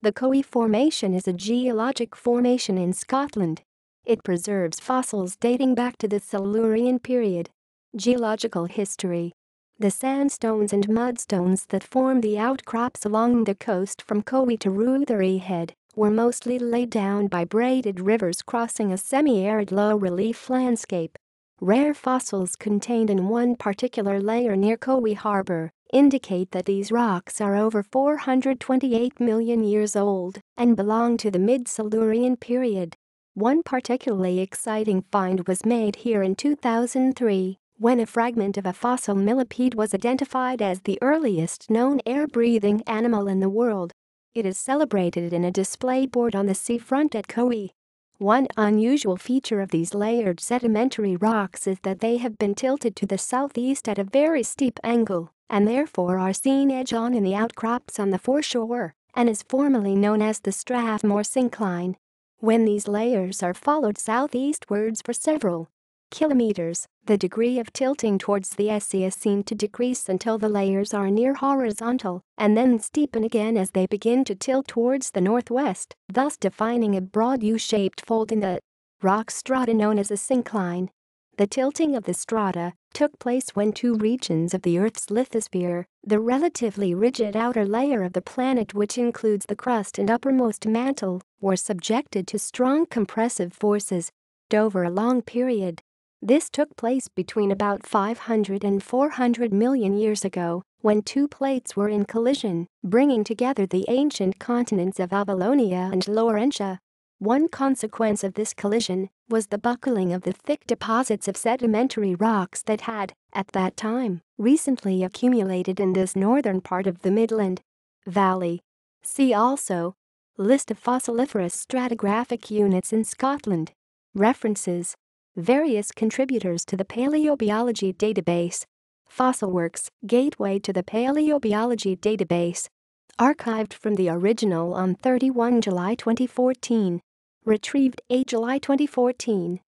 The Cowie Formation is a geologic formation in Scotland. It preserves fossils dating back to the Silurian period. Geological history. The sandstones and mudstones that form the outcrops along the coast from Cowie to Roothery Head were mostly laid down by braided rivers crossing a semi-arid low-relief landscape. Rare fossils contained in one particular layer near Cowie Harbour indicate that these rocks are over 428 million years old and belong to the mid-Silurian period. One particularly exciting find was made here in 2003, when a fragment of a fossil millipede was identified as the earliest known air-breathing animal in the world. It is celebrated in a display board on the seafront at Cowie. One unusual feature of these layered sedimentary rocks is that they have been tilted to the southeast at a very steep angle and therefore are seen edge-on in the outcrops on the foreshore and is formally known as the Strathmore Syncline. When these layers are followed southeastwards for several kilometers, the degree of tilting towards the sea is seen to decrease until the layers are near horizontal and then steepen again as they begin to tilt towards the northwest, thus defining a broad U-shaped fold in the rock strata known as a syncline. The tilting of the strata took place when two regions of the Earth's lithosphere, the relatively rigid outer layer of the planet which includes the crust and uppermost mantle, were subjected to strong compressive forces over a long period. This took place between about 500 and 400 million years ago, when two plates were in collision, bringing together the ancient continents of Avalonia and Laurentia. One consequence of this collision was the buckling of the thick deposits of sedimentary rocks that had, at that time, recently accumulated in this northern part of the Midland Valley. See also: List of fossiliferous stratigraphic units in Scotland. References: Various contributors to the Paleobiology database. Fossilworks, Gateway to the Paleobiology database. Archived from the original on 31 July 2014. Retrieved 8 July 2014.